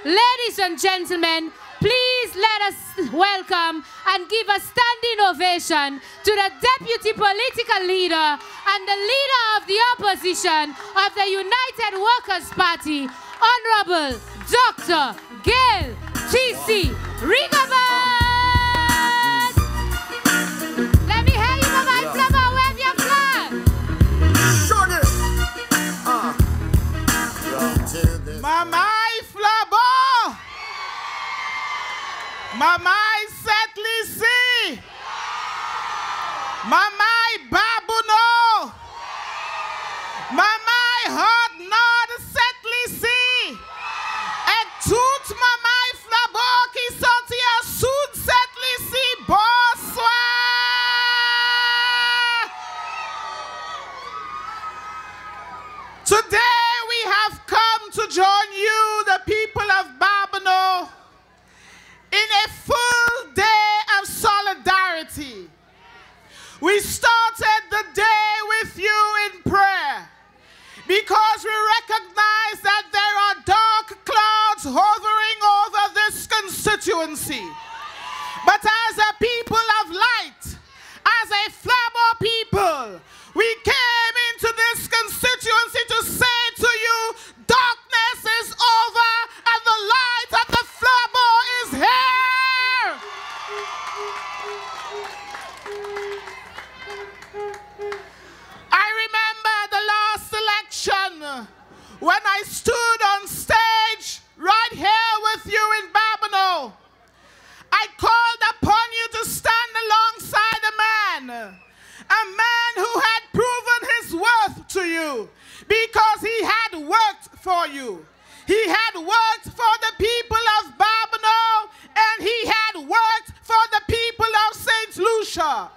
Ladies and gentlemen, please let us welcome and give a standing ovation to the Deputy Political Leader and the Leader of the Opposition of the United Workers' Party, Honorable Dr. Gale Rigobert. Let me hear you, Mama Flabo, wave your flag. Mama Flabo. Mama Ezechiel. Mama Babonneau. Mama Hot Nord Ezechiel. Et toute Mama Flabo qui sortit à Sud Ezechiel. Bonsoir. Today we have come to join you, the people of Babonneau, in a full day of solidarity. We started the day with you in prayer because we recognize that there are dark clouds hovering over this constituency. But as a people of light, as a Flabo people, we came into this constituency to say to you, darkness is over and the light of the Flabo is here. I remember the last election when I stood on stage right here with you in Babonneau. I called upon you to stand alongside a man who had proven his worth to you because he had worked for you. He had worked for the people of Babonneau and he had worked for the people of St. Lucia.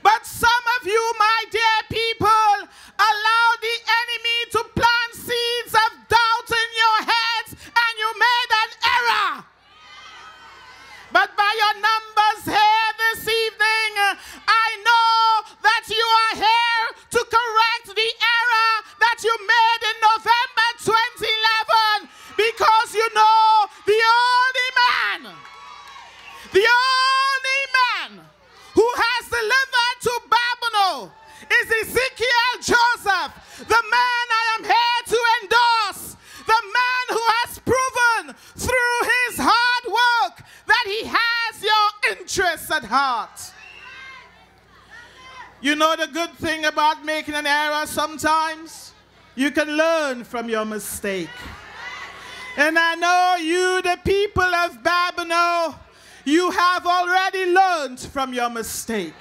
But some of you, my dear people, allowed the enemy to plant seeds of doubt in your heads and you made an error. But by your numbers here this evening, I know that you are here to correct the error that you made in November 2011 because you know the only man who has delivered to Babonneau is Ezechiel Joseph, the man I am here to endorse, the man who has proven through his hard work that he has your interests at heart. You know the good thing about making an error sometimes? You can learn from your mistake. And I know you, the people of Babonneau, you have already learned from your mistake.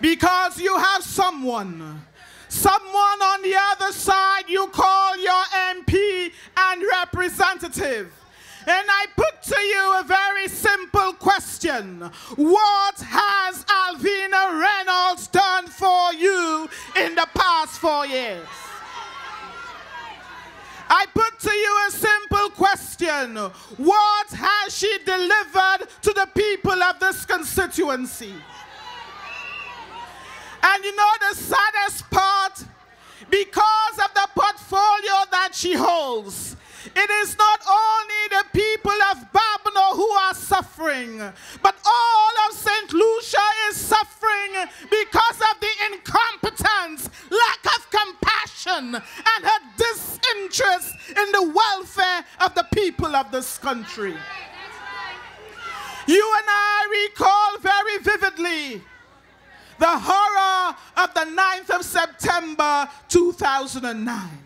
Because you have someone on the other side you call your MP and representative. And I put to you a very simple question. What has Alvina Reynolds done for you in the past 4 years? I put to you a simple question. What has she delivered to the people of this constituency? And you know the saddest part? Because of the portfolio that she holds, it is not only the people of Babonneau who are suffering, but all of St. Lucia is suffering because of the incompetence, lack of compassion, and her disinterest in the welfare of the people of this country. You and I recall very vividly the horror of the 9th of September 2009.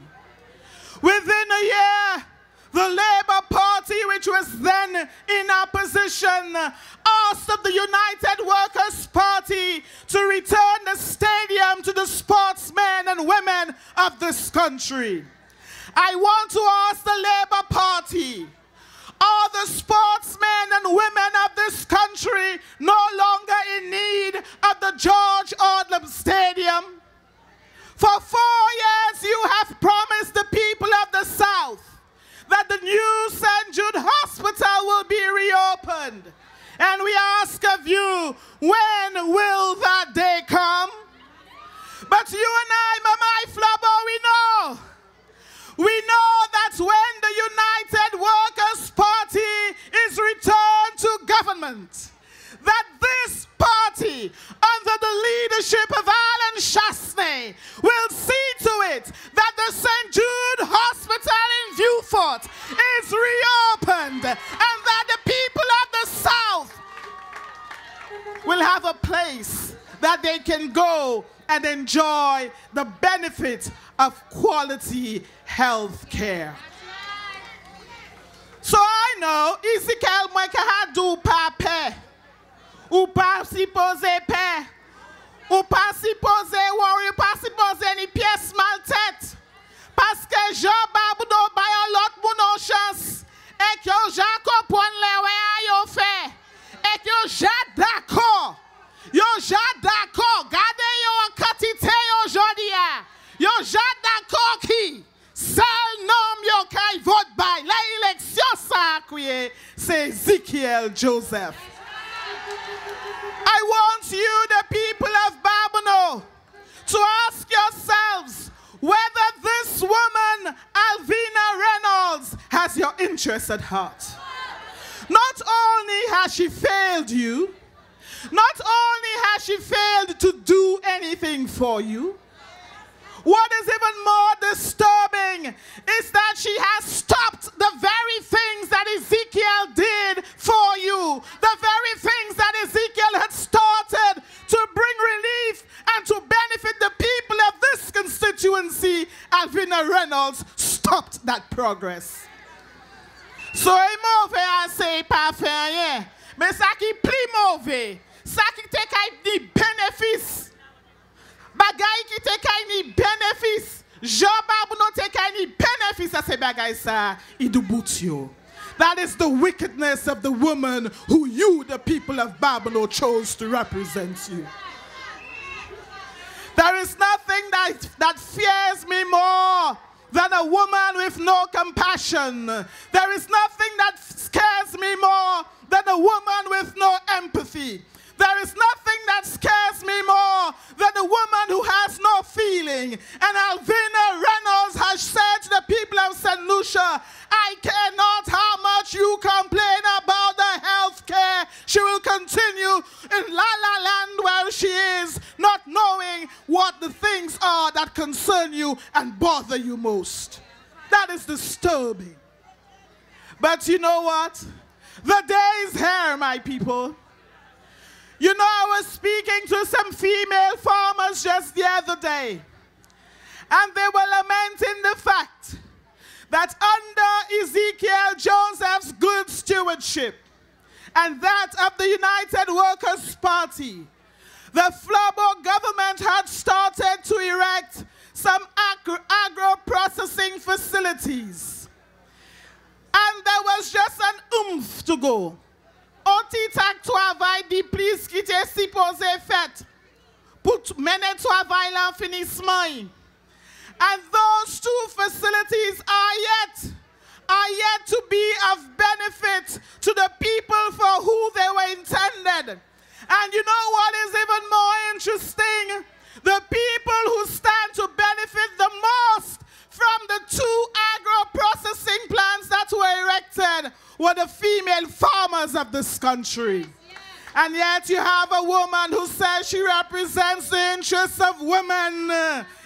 Within a year, the Labour Party, which was then in opposition, asked of the United Workers' Party to return the stadium to the sportsmen and women of this country. I want to ask the Labour Party, are the sportsmen and women of this country no longer in need of the George Odlum Stadium? For 4 years you have promised the people of the South that the new St. Jude Hospital will be reopened. And we ask of you, when will that day come? But you and I, Mama Flabo, we know that when the United Workers grant that this party, under the leadership of Alan Chasney, will see to it that the St. Jude Hospital in Vieux-Fort is reopened, and that the people of the South will have a place that they can go and enjoy the benefit of quality health care. So I know, Ezechiel mwen ka do pa pe, ou pa suppose pe, ou pa suppose worry, ou pa suppose ni pièce mal tête, parce que Jean Babonneau bay un lot moun en chance, et que Jean comprend le wè a yo fait, et que Jean d'accord, gade yo en quantité aujourd'hui, yo Jean d'accord qui, seul nom yo kay vote by, la élection sa kriye, c'est Ezechiel Joseph. I want you, the people of Babonneau, to ask yourselves whether this woman, Alvina Reynolds, has your interest at heart. Not only has she failed you, not only has she failed to do anything for you, what is even more disturbing is that she has stopped the very things that Ezechiel did for you, the very things that Ezechiel had started to bring relief and to benefit the people of this constituency. Alvina Reynolds stopped that progress. So I'm over and say, parfait, mais ça qui pli mauvais, ça qui te kay di bénéfice. Bagay ki te kay ni bénéfice. Jean Babonneau te kay ni bénéfice à ces bagay sa, I do boot you. That is the wickedness of the woman who you, the people of Babonneau, chose to represent you. There is nothing that fears me more than a woman with no compassion. There is nothing that scares me more than a woman with no empathy. There is nothing that scares me more than a woman who has no feeling. And Alvina Reynolds has said to the people of St. Lucia, I care not how much you complain about the health care. She will continue in La La Land where she is, not knowing what the things are that concern you and bother you most. That is disturbing. But you know what? The day is here, my people. You know, I was speaking to some female farmers just the other day, and they were lamenting the fact that under Ezechiel Joseph's good stewardship and that of the United Workers' Party, the Flabo government had started to erect some agro-processing facilities. And there was just an oomph to go. On-ti tak travail di plis ki te supposé fait pour mener travail l'enfinissement. And those two facilities are yet to be of benefit to the people for who they were intended. And you know what is even more interesting? The people who stand to benefit the most from the two agro-processing plants that were erected were the female farmers of this country. And yet you have a woman who says she represents the interests of women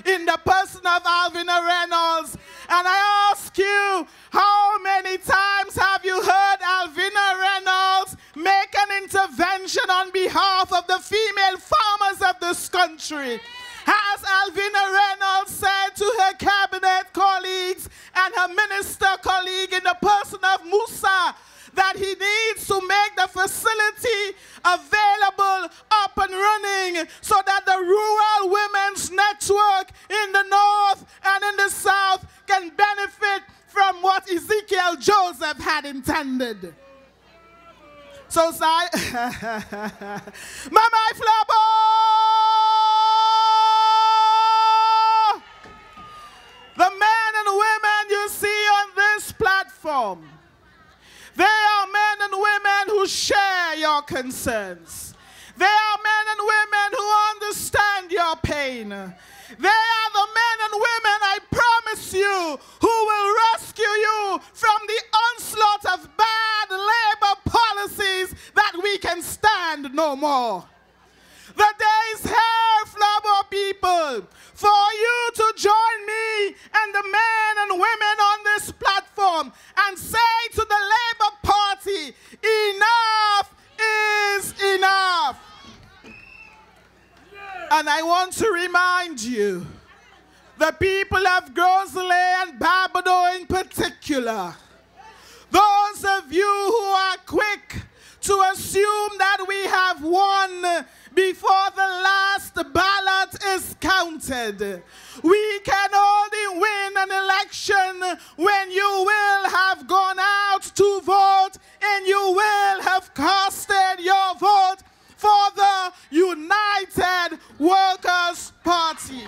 in the person of Alvina Reynolds. And I ask you, how many times have you heard Alvina Reynolds make an intervention on behalf of the female farmers of this country? Has Alvina Reynolds said to her cabinet colleagues and her minister colleague in the person of Musa that he needs to make the facility available up and running so that the rural women's network in the north and in the south can benefit from what Ezechiel Joseph had intended? So, Mama Flabo! The men and women you see on this platform, they are men and women who share your concerns. They are men and women who understand your pain. They are the men and women, I promise you, who will rescue you from the onslaught of bad labor policies that we can no more. The day is here, Flabo people, for you to join me and the men and women on this platform and say to the Labour Party, enough is enough. And I want to remind you, the people of Grosley and Babonneau in particular, those of you who are quick to assume that we have won before the last ballot is counted. We can only win an election when you will have gone out to vote and you will have casted your vote for the United Workers' Party.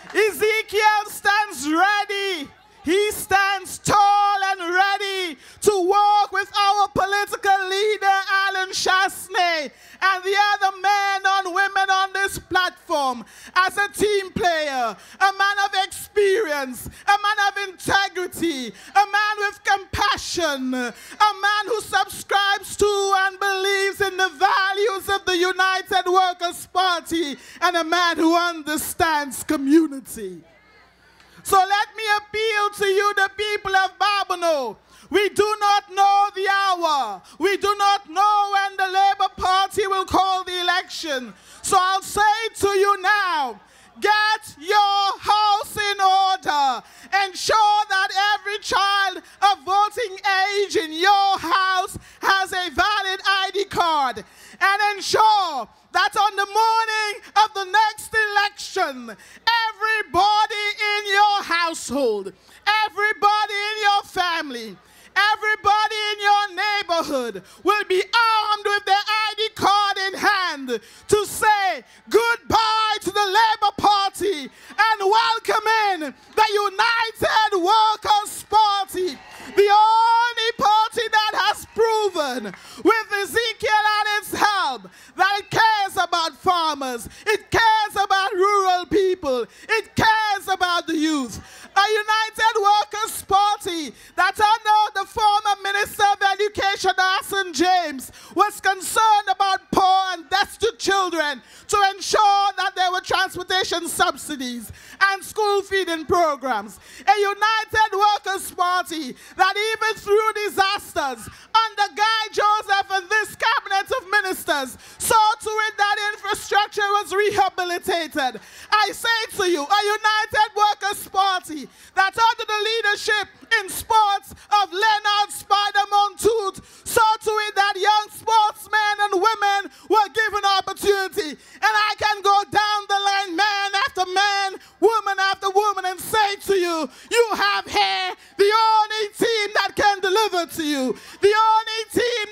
Ezechiel stands ready. He stands tall and ready to work with our political leader, Alan Chasney, and the other men and women on this platform as a team player, a man of experience, a man of integrity, a man with compassion, a man who subscribes to and believes in the values of the United Workers' Party, and a man who understands community. So let me appeal to you, the people of Babonneau. We do not know the hour. We do not know when the Labour Party will call the election. So I'll say to you now, get your house in order. Ensure that every child of voting age in your house has a valid ID card. And ensure that on the morning of the next election, everybody in your household, everybody in your family, everybody in your neighborhood will be armed with their ID card in hand to say goodbye to the Labour Party and welcome in the United Workers' Party, the only party that has proven with Ezechiel and its help that it cares about farmers, it cares about rural people, it cares about the youth. A United Workers' Party that under the former Minister of Education, Arson James, was concerned about poor and destitute children to ensure that there were transportation subsidies and school feeding programs. A United Workers' Party that even through disasters under Gale Joseph and this cabinet of ministers saw to it that infrastructure was rehabilitated. I say to you, a United Workers' Party that under the leadership in sports of Leonard Spider Montoot saw to it that young sportsmen and women were given opportunity. And I can go down the line, man after man, woman after woman, and say to you, you have here the only team that can deliver to you, the only team